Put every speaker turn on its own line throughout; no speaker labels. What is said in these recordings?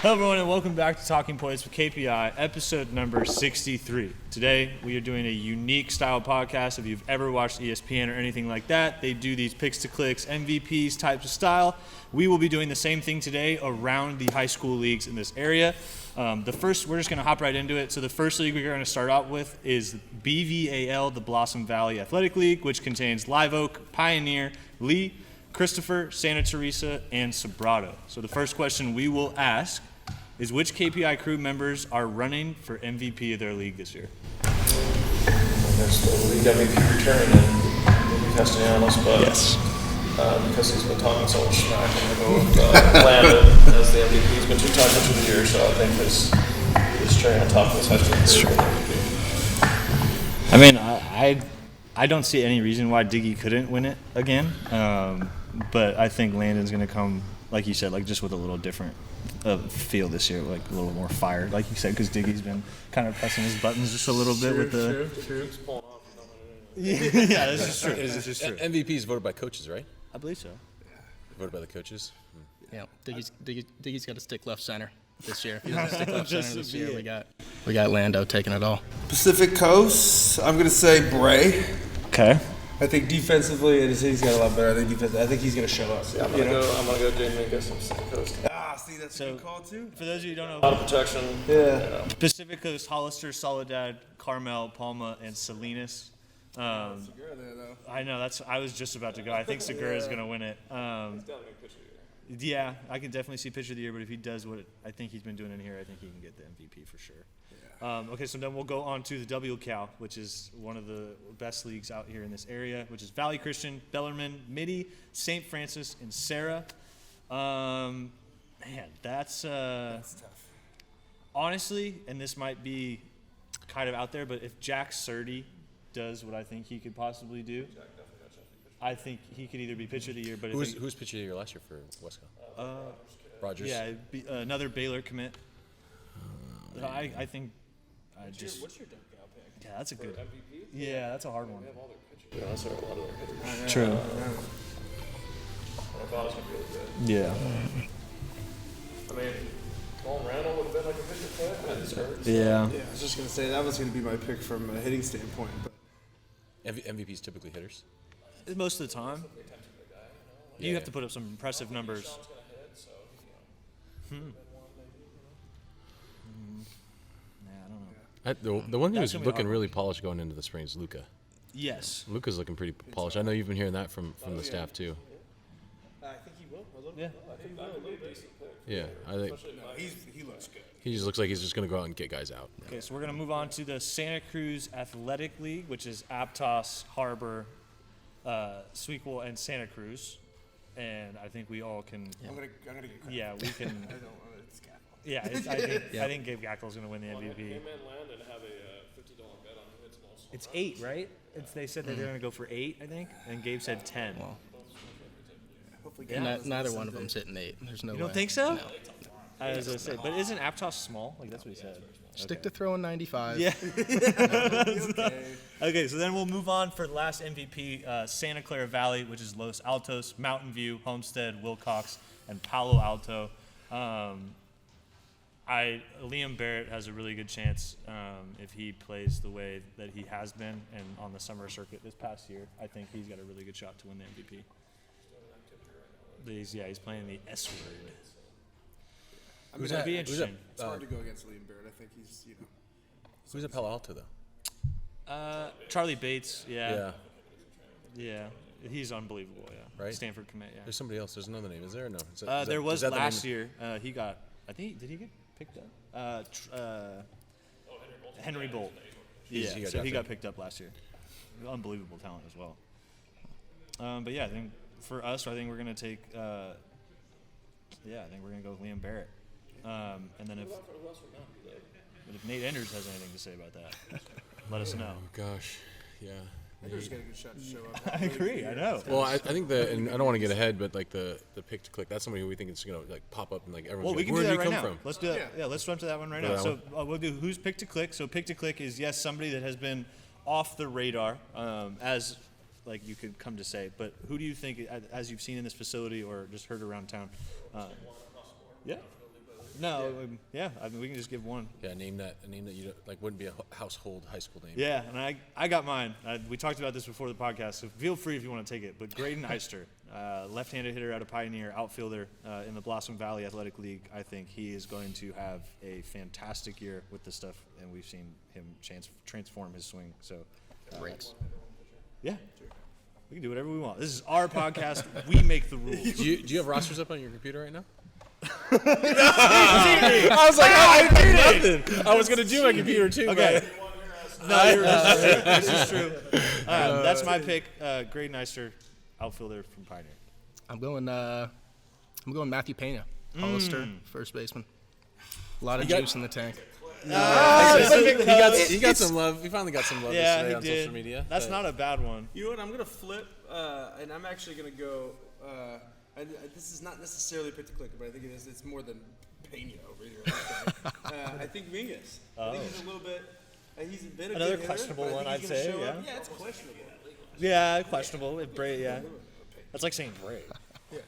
Hello, everyone, and welcome back to Talking Points with KPI, episode number 63. Today, we are doing a unique style podcast. If you've ever watched ESPN or anything like that, they do these picks to clicks, MVPs types of style. We will be doing the same thing today around the high school leagues in this area. We're just going to hop right into it. So the first league we're going to start out with is BVAL, the Blossom Valley Athletic League, which contains Live Oak, Pioneer, Lee, Christopher, Santa Teresa, and Sobrato. So the first question we will ask is which KPI crew members are running for MVP of their league this year?
There's the league MVP returning and Castellanos, but
yes.
Because he's been talking so much smack, I'm going to go with Landon as the MVP. He's been 2 times into the year, so I think his string on top of his high school career MVP.
I mean, I don't see any reason why Diggy couldn't win it again, but I think Landon's going to come, like you said, like just with a little different feel this year, like a little more fire, like you said, because Diggy's been kind of pressing his buttons just a little bit with the. True. Yeah, this is true. This is true.
MVP is voted by coaches, right?
I believe so.
Voted by the coaches.
Yeah, Diggy's got to stick left center this year. If he doesn't stick left center this year, we got Lando taking it all.
Pacific Coast, I'm going to say Bray.
Okay.
I think defensively, and he's got a lot better. I think he's going to show up.
Yeah, I'm going to go Jay Mingus from Pacific Coast.
See, that's a good call, too.
For those of you who don't know,
A lot of protection.
Yeah.
Pacific Coast, Hollister, Soledad, Carmel, Palma, and Salinas.
Segura there, though.
I know, I was just about to go. I think Segura is going to win it. Yeah, I can definitely see pitcher of the year, but if he does what I think he's been doing in here, I think he can get the MVP for sure. Okay, so then we'll go on to the WCAL, which is one of the best leagues out here in this area, which is Valley Christian, Bellarmine, Mitty, St. Francis, and Sarah. Man, that's
tough.
Honestly, and this might be kind of out there, but if Jack Surdy does what I think he could possibly do, I think he could either be pitcher of the year. But
who's pitcher of the year last year for Westco? Rogers.
Yeah, another Baylor commit. I think.
What's your WCAL pick?
Yeah, that's a good.
MVP?
Yeah, that's a hard one.
They have all their pitchers. Yeah, that's a lot of their pitchers.
True.
I thought it was going to be really good.
Yeah.
I mean, Colin Randall would have been like a pitcher play. He's hurt.
Yeah.
Yeah, I was just going to say that was going to be my pick from a hitting standpoint. But
MVPs typically hitters.
Most of the time. You have to put up some impressive numbers.
The one thing who's looking really polished going into the spring is Luca.
Yes.
Luca's looking pretty polished. I know you've been hearing that from the staff too.
I think he will.
Yeah.
Yeah, I think
He looks good.
he just looks like he's just going to go out and get guys out.
Okay, so we're going to move on to the Santa Cruz Athletic League, which is Aptos, Harbor, Sweequel, and Santa Cruz. And I think we all can.
I'm gonna get credit.
Yeah, we can.
I don't want it's Gaffel.
Yeah, I think Gabe Gackel's going to win the MVP.
Him and Landon have a $50 bet on who hits most.
It's 8, right? They said that they're going to go for 8, I think, and Gabe said 10.
Well,
Hopefully,
neither one of them's hitting 8. There's no way.
You don't think so?
No.
I was going to say, but isn't Aptos small? Like that's what he said.
Stick to throwing 95.
Yeah.
okay.
Okay, so then we'll move on for the last MVP, Santa Clara Valley, which is Los Altos, Mountain View, Homestead, Wilcox, and Palo Alto. Liam Barrett has a really good chance if he plays the way that he has been and on the summer circuit this past year. I think he's got a really good shot to win the MVP. He's playing the S word.
I mean,
It'd be interesting.
it's hard to go against Liam Barrett. I think he's,
Who's at Palo Alto though?
Charlie Bates, yeah, he's unbelievable. Yeah,
Right?
Stanford commit. Yeah,
There's somebody else. There's another name. Is there or no?
there was
is that the
last
name?
year. He got. I think did he get picked up? Henry Bolt. Yeah,
He got
so he
drafted.
got picked up last year. Unbelievable talent as well. But yeah, I think for us, I think we're gonna take. I think we're gonna go with Liam Barrett. And then if Nate Enders has anything to say about that, let us know.
Oh gosh, yeah.
He's got a good shot to show up.
I agree. I know.
Well, I think and I don't want to get ahead, but like the pick to click, that's somebody who we think is going to like pop up and like everyone's
Well, we
like,
can
where
do
did
that
he
right
come
now.
from?
Let's do that. Yeah, let's jump to that one right now.
that
So we'll do who's pick to click. So pick to click is yes, somebody that has been off the radar, as like you could come to say. But who do you think, as you've seen in this facility or just heard around town? Yeah. No, yeah. I mean, we can just give one.
Yeah, a name that you don't, like wouldn't be a household high school name.
Yeah, and I got mine. We talked about this before the podcast, so feel free if you want to take it. But Graydon Eister, left-handed hitter out of Pioneer, outfielder in the Blossom Valley Athletic League. I think he is going to have a fantastic year with this stuff, and we've seen him transform his swing. So,
Breaks.
yeah. We can do whatever we want. This is our podcast. We make the rules.
Do you have rosters up on your computer right now?
I was like, I did it.
I was gonna do my computer too.
Okay. No, this is true. That's my pick. Graydon Eister, outfielder from Pioneer.
I'm going Matthew Pena, Hollister, first baseman. A lot of juice in the tank.
He got some love. He finally got some love yesterday on social media.
That's not a bad one.
You know what? I'm gonna flip, and I'm actually gonna go. This is not necessarily pick to click, but I think it is. It's more than Pena over here. I think Mingus. I think he's a little bit. He's been a
Another
good hitter,
questionable
but I
one,
think
I'd
he's gonna
say,
show up.
yeah.
Yeah, it's questionable.
Yeah, questionable. Yeah. That's like saying Bray.
Yeah.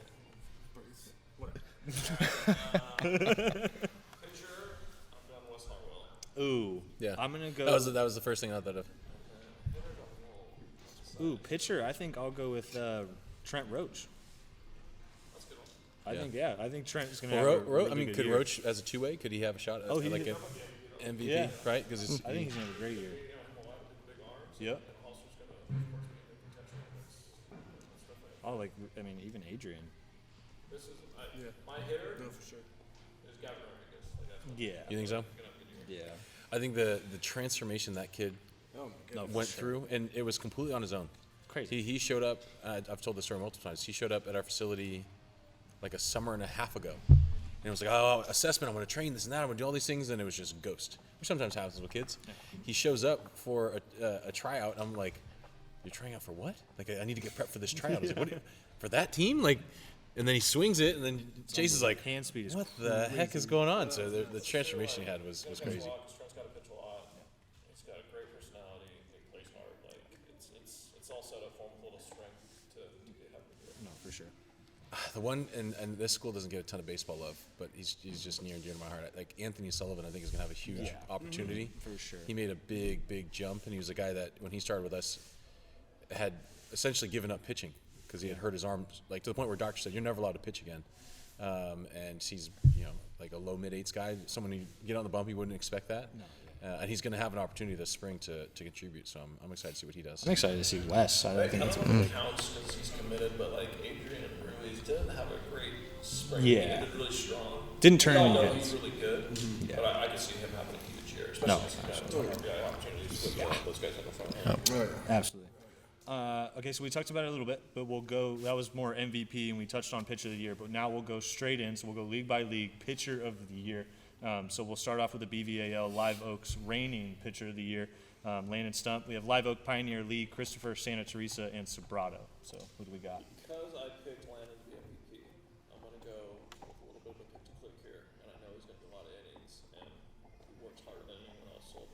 Whatever.
Ooh.
Yeah.
I'm going to go.
That was the first thing I thought of.
Ooh, pitcher. I think I'll go with Trent Roach. I think Trent is going to have a really good
could
year.
Roach as a two-way? Could he have a shot at like an MVP?
Yeah.
Right? Because
I think he's going to have a great year. Yep. Oh, even Adrian.
My hitter
No, for sure.
is Gavin Rodriguez.
Yeah.
You think so?
Yeah.
I think the transformation that kid
Oh my goodness.
went through, and it was completely on his own.
Crazy.
He showed up. I've told this story multiple times. He showed up at our facility like a summer and a half ago, and it was like, oh, assessment. I'm going to train this and that. I'm going to do all these things, and it was just ghost, which sometimes happens with kids. He shows up for a tryout. And I'm like, you're trying out for what? Like, I need to get prepped for this tryout. I was like, what? For that team? Like, and then he swings it, and then Chase is like,
hand speed is
what the heck is going on? So the transformation he had was crazy.
Trent's got to pitch a lot. He's got a great personality. He plays hard. Like it's all set up for him, a little strength to have to do it.
No, for sure.
The one, and this school doesn't get a ton of baseball love, but he's just near and dear to my heart. Like Anthony Sullivan, I think is going to have a huge opportunity.
For sure.
He made a big jump, and he was a guy that when he started with us had essentially given up pitching because he had hurt his arm, like to the point where doctor said you're never allowed to pitch again. And he's like a low mid-eights guy, someone who get on the bump, you wouldn't expect that. No. And he's going to have an opportunity this spring to contribute. So I'm excited to see what he does.
I'm excited to see Wes. I think
That's what counts because he's committed. But like Adrian Ruiz didn't have a great spring.
Yeah.
He did really strong.
Didn't turn
We all
any
know
hits.
he's really good,
Yeah.
but I can see him having a huge year, especially since he's got RBI opportunities with those guys in the front.
Absolutely. Okay, so we talked about it a little bit, but we'll go. That was more MVP, and we touched on pitcher of the year. But now we'll go straight in. So we'll go league by league, pitcher of the year. So we'll start off with the BVAL Live Oaks reigning pitcher of the year, Landon Stump. We have Live Oak Pioneer League, Christopher, Santa Teresa, and Sobrato. So who do we got?
Because I picked Landon to be MVP, I'm going to go with a little bit of a pick to click here, and I know he's going to do a lot of innings, and he works harder than anyone else, so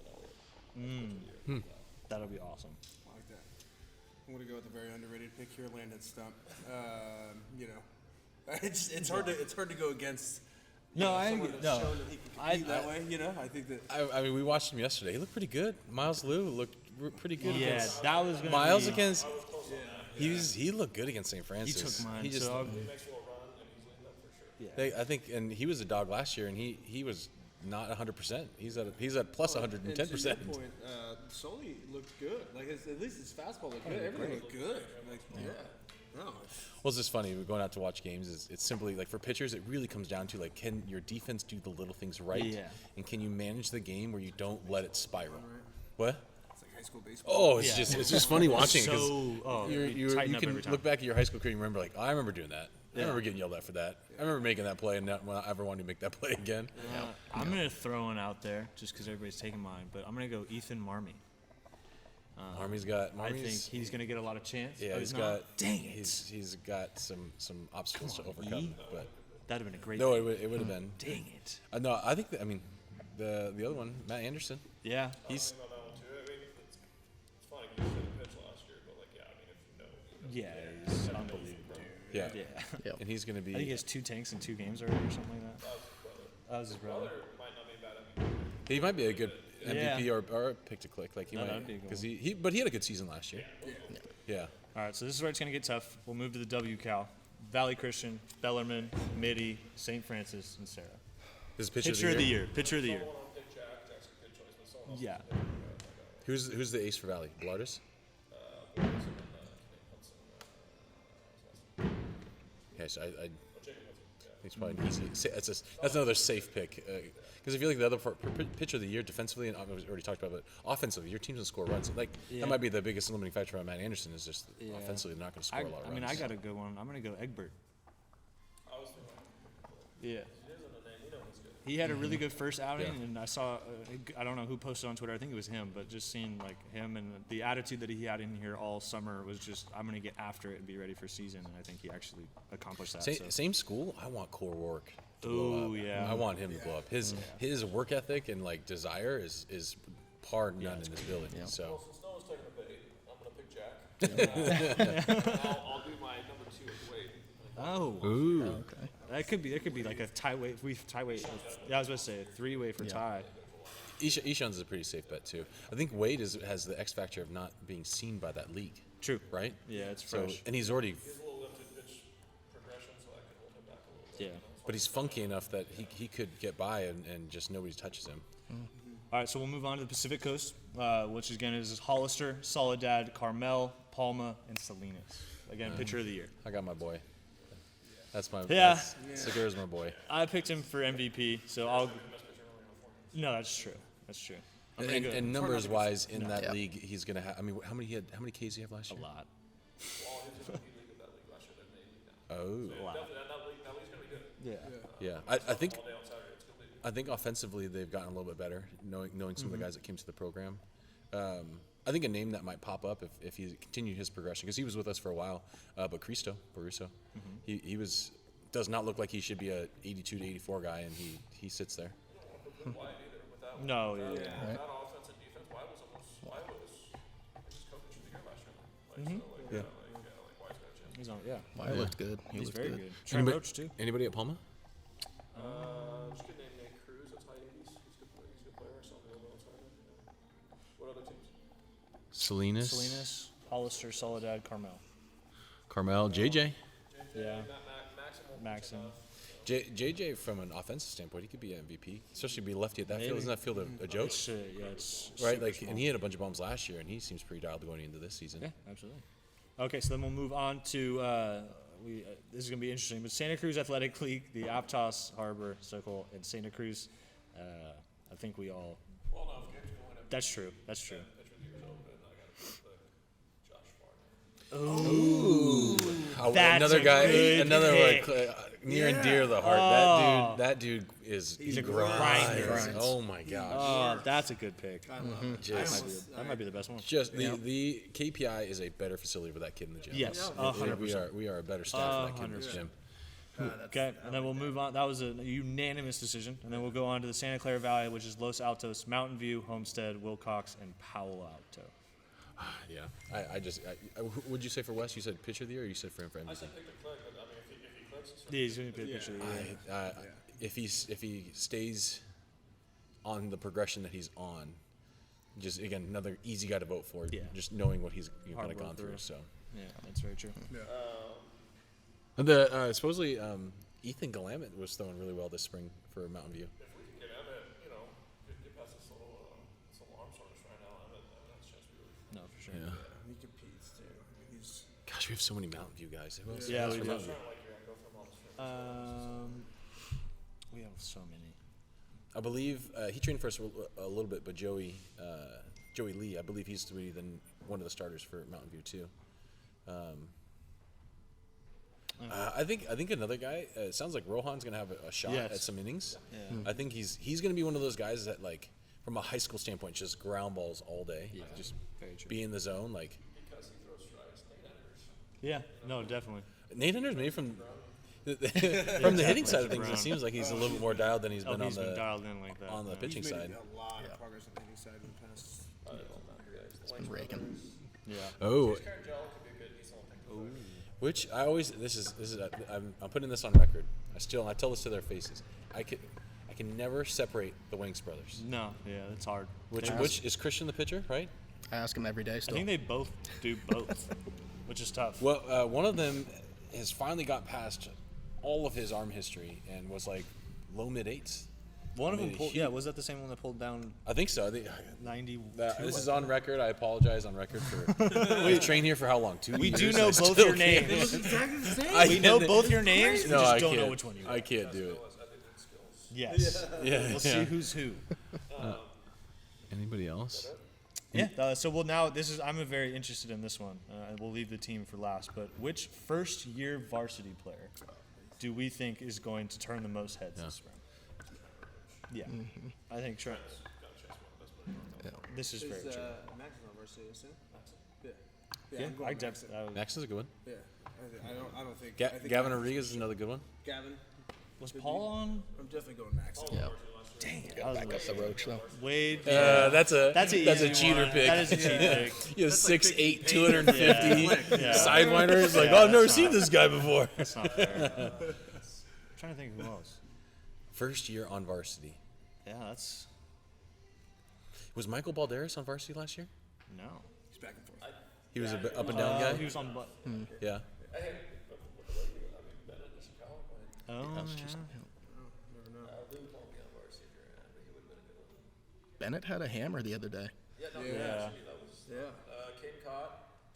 That'll be awesome.
I like that. I'm gonna go with a very underrated pick here, Landon Stump. It's hard to go against. Someone that's shown that he can compete that way. I think that.
I mean, we watched him yesterday. He looked pretty good. Miles Lou looked pretty good.
Yeah,
against
that was going to
Miles
be.
against. He looked good against St.
He
Francis.
took mine.
He just,
so I'll-
I think, and he was a dog last year, and he was not 100%. He's at plus 110%.
And to your point, Sully looked good. Like at least his fastball looked good. Everything looked good. Like no.
Well, it's just funny. We're going out to watch games. It's simply like for pitchers, it really comes down to like, can your defense do the little things right?
Yeah.
And can you manage the game where you don't let it spiral? What?
It's like high school baseball.
Oh, it's just funny watching because
you
you can look back at your high school career and remember like, I remember doing that. I remember getting yelled at for that. I remember making that play and not ever wanting to make that play again.
I'm going to throw one out there just because everybody's taking mine, but I'm going to go Ethan Marmey.
Marmy's
I think he's going to get a lot of chance.
yeah,
but
he's
not.
got
Dang it.
he's got some obstacles to overcome. But
That'd have been a great
no,
pick.
it would have been.
Dang it.
No, I think the other one, Matt Anderson.
Yeah.
He's
on that one too. I mean, it's funny because he didn't pitch last year, but like, I mean, if you know.
Yeah, he's unbelievable.
yeah.
Yeah.
And he's going to
I think he
be
has 2 tanks in 2 games already or something like that. That was his brother.
Might not be a bad MVP.
He might be a good MVP
Yeah.
or pick to click. Like he
No,
might,
that'd be a good
because
one.
but he had a good season last year. Yeah.
All right, so this is where it's going to get tough. We'll move to the W-Cal. Valley Christian, Bellarmine, Mitty, St. Francis, and Sarah.
This is pitcher,
Pitcher of the year. Pitcher of the year.
Pick Jack. Jack's a good choice, but someone else.
Yeah.
Who's the ace for Valley? Blardis? Okay, so I it's probably an easy. That's another safe pick because if you look at the other pitcher of the year defensively, and we already talked about, but offensively, your team's gonna score runs. Like that might be the biggest limiting factor on Matt Anderson is just offensively they're not gonna score a lot of runs.
I mean, I got a good one. I'm going to go Egbert.
I was thinking.
Yeah.
He doesn't know name. You know he's good.
He had a really good first outing,
Yeah.
and I saw, I don't know who posted on Twitter, I think it was him, but just seeing like him and the attitude that he had in here all summer was just, I'm going to get after it and be ready for season, and I think he actually accomplished that.
Same school. I want Core Rourke to blow
Ooh,
up.
yeah.
I want him to blow up. His work ethic and like desire is par none in this building.
Yeah.
So
Since no one's taking a bait, I'm gonna pick Jack. I'll do my number 2 with Wade.
Oh,
Okay.
that could be. There could be like a tie weight. Yeah, I was about to say a 3-way for tie.
Ishan's a pretty safe bet too. I think Wade has the X factor of not being seen by that league.
True.
Right?
Yeah, it's
So
fresh.
and he's already,
He's a little limited pitch progression, so I can hold him back a little bit.
Yeah.
but he's funky enough that he could get by and just nobody touches him.
All right, so we'll move on to the Pacific Coast, which again is Hollister, Soledad, Carmel, Palma, and Salinas. Again, pitcher of the year.
I got my boy. That's my
Yeah.
Segura's my boy.
I picked him for MVP, so I'll. No, that's true. That's true. I'm gonna go
And numbers wise in that
Yeah.
league, he's gonna have. I mean, how many Ks did he have last
a
year?
lot.
Well, he was in the league with that league last year, didn't he?
Oh,
A lot.
Definitely, that league's gonna be good.
Yeah.
yeah. I think
All day on Saturday, it's gonna be.
I think offensively they've gotten a little bit better, knowing some of the guys that came to the program. I think a name that might pop up if he continued his progression, because he was with us for a while, but Cristo Baruso, he does not look like he should be a 82 to 84 guy, and he sits there.
Wide either with that.
No, yeah.
That offense and defense. Why was his coach of the year last year? Like, Wide's got a chance.
He's on. Yeah.
Wyatt looked good. He
He's
looked
very
good.
good. Trent Roach too.
Anybody at Palma?
Just good name, Nate Cruz. That's high 80s. He's a good player. I saw him the other outside. What other teams?
Salinas, Hollister, Soledad, Carmel.
Carmel, JJ.
Yeah.
Maximal.
Maxim.
JJ, from an offensive standpoint, he could be an MVP, especially be lefty at that field.
Maybe.
Isn't that field a joke?
It's
Right,
super
like,
small.
and he had a bunch of bombs last year, and he seems pretty dialed going into this season.
Yeah, absolutely. Okay, so then we'll move on to this is going to be interesting, but Santa Cruz Athletic League, the Aptos Harbor Circle, and Santa Cruz. I think we all.
Well, no, if Gabe's going to
That's true. That's true.
pitch with years old, then I got to put Josh Farner.
Oh,
That's
another
a
guy,
good
another
pick.
like near and dear to the heart.
Oh.
That dude is
He's a
grinder.
grinder.
Oh my gosh!
Oh, that's a good pick.
Just,
That might be the best one.
just the KPI is a better facility for that kid in the gym.
Yes,
It-
100%.
we are a better staff for that kid in this
100%.
gym.
Okay, and then we'll move on. That was a unanimous decision. And then we'll go on to the Santa Clara Valley, which is Los Altos, Mountain View, Homestead, Wilcox, and Palo Alto.
Yeah, would you say for Wes? You said pitcher of the year, or you said for him for
I
MVP?
said pick the click, but I mean, if he clicks, it's
Yeah, he's going to be a pitcher. Yeah.
If he stays on the progression that he's on, just again another easy guy to vote for.
Yeah.
Just knowing what he's kind
Hard
of
work
gone through.
through.
So
Yeah, that's very true.
the supposedly Ethan Galamit was throwing really well this spring for Mountain View.
if we can get Emmett, get past this little arm soreness right now, Emmett has a chance to be really
No, for sure.
Yeah.
He competes too. I mean, he's
Gosh, we have so many Mountain View guys. Who else?
Yeah,
else
we
from
do.
Mountain View?
like you're going to go through all this.
We have so many.
I believe he trained for us a little bit, but Joey Lee, I believe he's to be one of the starters for Mountain View too. I think another guy. It sounds like Rohan's gonna have a shot
Yes.
at some innings.
Yeah.
I think he's gonna be one of those guys that, like, from a high school standpoint, just ground balls all day.
Yeah.
Just
Very true.
be in the zone. Like
Because he throws strikes,
Yeah, no, definitely.
Nate Hunter's maybe from the hitting side of things.
Brown.
It seems like he's a little bit more dialed than he's been
He's
on
been
the
dialed in like that.
on the
yeah.
pitching
he's made
side.
a lot of progress on the hitting side in the past.
It's been raking.
Yeah.
Oh,
Karen Gel could be a good decent one.
which I always this is I'm putting this on record. I tell this to their faces. I can can never separate the Wanks brothers.
No, yeah, it's hard.
Which is Christian the pitcher, right?
I ask him every day
I
still.
think they both do both, which is tough.
Well, one of them has finally got past all of his arm history and was like low mid eights.
One of them
made a
pulled.
huge-
Yeah, was that the same one that pulled down
I think so. I think
92?
this is on record. I apologize on record for. We've trained here for how long? 2
We
years.
do know
I
both
still
your
can't-
names.
Exactly the same.
We know both your names. We
No,
just
I
don't
can't.
know which one you are.
I can't do it.
Yes.
Yeah.
We'll see who's who.
Anybody else?
Yeah. So now I'm very interested in this one. We'll leave the team for last. But which first-year varsity player do we think is going to turn the most heads this round? Yeah. I think Trent. This is very
Is
true.
Max on Varsity, isn't it? Yeah.
Yeah,
I'm going
I
Max.
definitely.
Max is a good one.
Yeah. I don't think. I think
Gavin
Max-
Rodriguez is another good one.
Gavin.
Was Paul on?
I'm definitely going Max.
Yeah.
Dang it.
Back up the roach though.
Wade.
That's a
easy
cheater
one.
pick.
That is a cheat pick.
He has 6'8", 250
Yeah.
sidewinders. Like,
Yeah,
oh, I've never
that's
seen
not-
this guy before.
That's not fair. I'm trying to think of who else.
First year on varsity.
Yeah, that's
Was Michael Balderas on varsity last year?
no.
He's back and forth.
He was a up and down guy.
He was on.
Yeah.
Oh, yeah.
Bennett had a hammer the other day.
Yeah.
Yeah.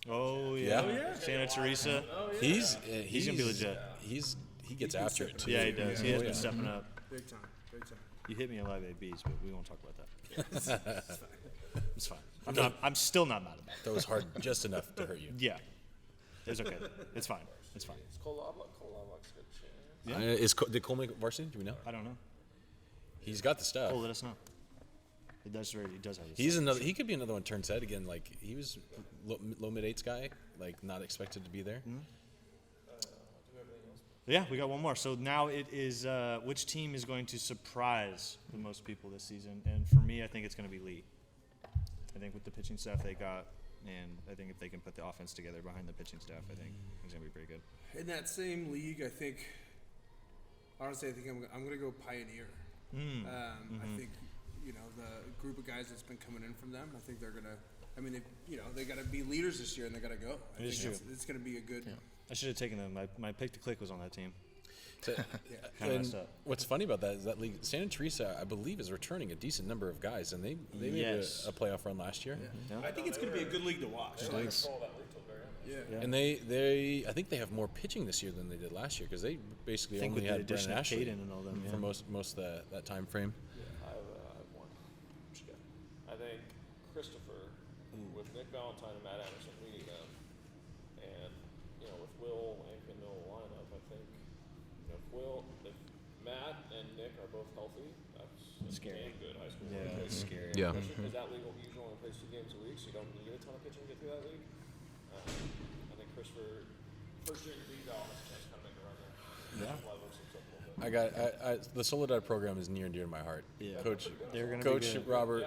Oh yeah.
Yeah. Oh, yeah.
Santa Teresa.
He's
gonna be legit.
He gets after it too.
Yeah, he does. He has
Oh,
been
yeah.
stepping up.
Big time. Big time.
You hit me in live ABs, but we won't talk about that. It's fine. I'm still not mad about it.
That was hard just enough to hurt you.
Yeah. It's okay. It's fine. It's fine.
Did Cole make varsity? Do we know?
I don't know.
He's got the stuff.
Oh, let us know. He does have his
He's another. He could be another one turned head again. Like he was low mid eights guy. Like not expected to be there.
Yeah, we got one more. So now it is which team is going to surprise the most people this season? And for me, I think it's going to be Lee. I think with the pitching staff they got, and I think if they can put the offense together behind the pitching staff, I think it's going to be pretty good.
In that same league, I think. Honestly, I think I'm going to go Pioneer. I think the group of guys that's been coming in from them. I think they're going to. I mean, they got to be leaders this year, and they got to go. I
It is
think
true.
it's going to be a good.
I should have taken them. My pick to click was on that team.
So-
Kinda
and
messed up.
what's funny about that is that league, Santa Teresa, I believe, is returning a decent number of guys, and they made
Yes.
a playoff run last year.
I think it's going to be a good league to watch. Yeah.
And they I think they have more pitching this year than they did last year because they basically
I think
only
with the
had
addition
Brennan
of
Ashley
Caden and all them,
for
yeah.
most of that time frame.
I have one. I think Christopher, with Nick Valentine and Matt Anderson leading them, and with Will and Kendall lineup, I think if Matt and Nick are both healthy, that's
Scary.
damn good high school.
Yeah,
league.
it's scary.
Yeah.
Especially because that league will usually only plays 2 games a week, so you don't need a ton of pitching to get through that league. I think Christopher, first year in the league, though, has a chance to kind of make a run there.
Yeah.
Level himself up a little bit.
The Soledad program is near and dear to my heart.
Yeah.
Coach
They're gonna be
Coach
good.
Robert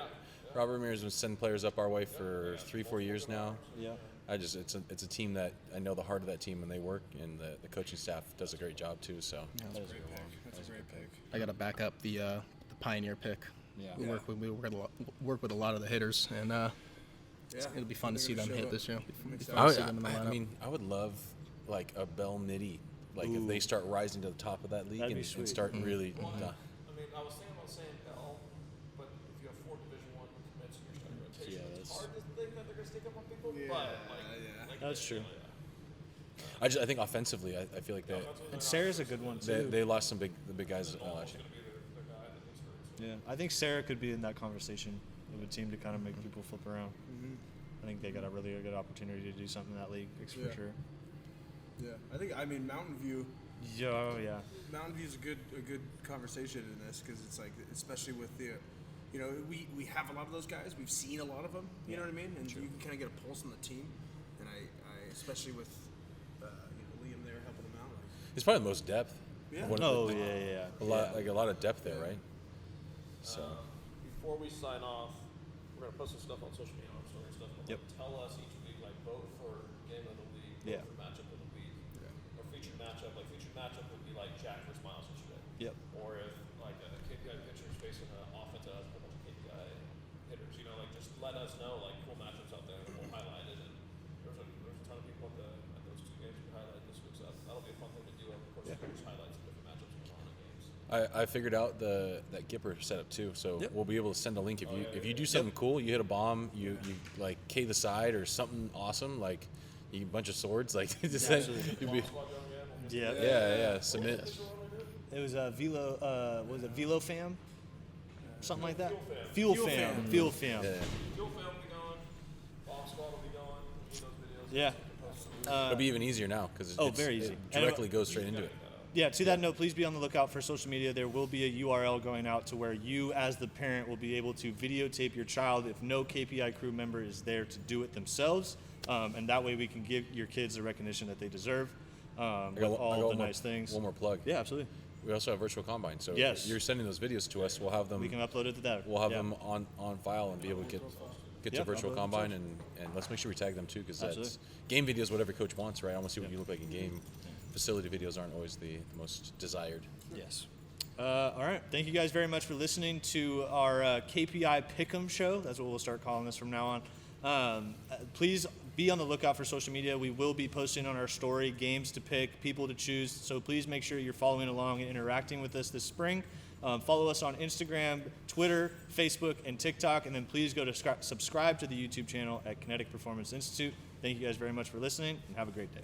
Ramirez has been sending players up our way for 3-4 years now.
Yeah.
It's a team that I know the heart of that team when they work, and the coaching staff does a great job too. So
That was a good one.
That's a great pick.
I got to back up the Pioneer pick.
Yeah.
We work with a lot of the hitters, and it'll be fun to see them hit this year. It'll be fun to see them in the lineup.
I would love like a Bell Nitty, like if they start rising to the top of that league
That'd be
and
sweet.
start really.
I mean, I was thinking about saying Bell, but if you have 4 Division I commits in your starting rotation,
Yeah,
it's
that's-
hard to think that they're going to stick up on people. But
That's true.
I think offensively, I feel like
And Sarah's a good one too.
they lost the big guys last year.
Yeah, I think Sarah could be in that conversation of a team to kind of make people flip around. I think they got a really good opportunity to do something in that league, for
Yeah.
sure.
Yeah. I mean, Mountain View.
Yeah, oh, yeah.
Mountain View's a good conversation in this because it's like, especially with the, we have a lot of those guys. We've seen a lot of them. You know what I mean? And you can kind of get a pulse on the team. And I especially with, Liam there helping them out.
It's probably the most depth.
Yeah.
Oh, yeah.
A lot of depth there, right? So
before we sign off, we're going to post some stuff on social media, on Instagram stuff. But
Yep.
tell us each week, like, vote for game of the week,
Yeah.
vote for matchup of the week, or featured matchup. Like, featured matchup would be like Jack versus Miles yesterday.
Yep.
Or if, like, a KPI pitcher let us know like cool matchups out there, and we'll highlight it. And there's a ton of people at those 2 games who highlight this week's up. That'll be a fun thing to do. Of course, just highlights of different matchups going on in games.
I figured out that Gipper setup too, so we'll be able to send a link if you do something cool, you hit a bomb, you like K the side or something awesome, like you a bunch of swords, like just you'll be, submit.
It was Velo, was it Velo Fam? Something like that? Fuel Fam. Fuel Fam.
Yeah.
Fuel Fam will be going. Bomb Squad will be going. Those videos.
Yeah.
It'll be even easier now because
very easy.
it directly goes straight into it.
Yeah, to that note, please be on the lookout for social media. There will be a URL going out to where you, as the parent, will be able to videotape your child if no KPI crew member is there to do it themselves. And that way we can give your kids the recognition that they deserve with all the nice things.
One more plug.
Yeah, absolutely.
We also have virtual combine, so
Yes.
you're sending those videos to us. We'll have them.
We can upload it to that.
We'll have them on file and be able to get to virtual
upload them
combine and let's make sure we tag them too because
Absolutely.
that's game videos. What every coach wants, right? I want to see what you look like in game. Facility videos aren't always the most desired.
Yes. All right. Thank you guys very much for listening to our KPI Pick'em show. That's what we'll start calling this from now on. Please be on the lookout for social media. We will be posting on our story games to pick, people to choose. So please make sure you're following along and interacting with us this spring. Follow us on Instagram, Twitter, Facebook, and TikTok. And then please go to subscribe to the YouTube channel at Kinetic Performance Institute. Thank you guys very much for listening and have a great day.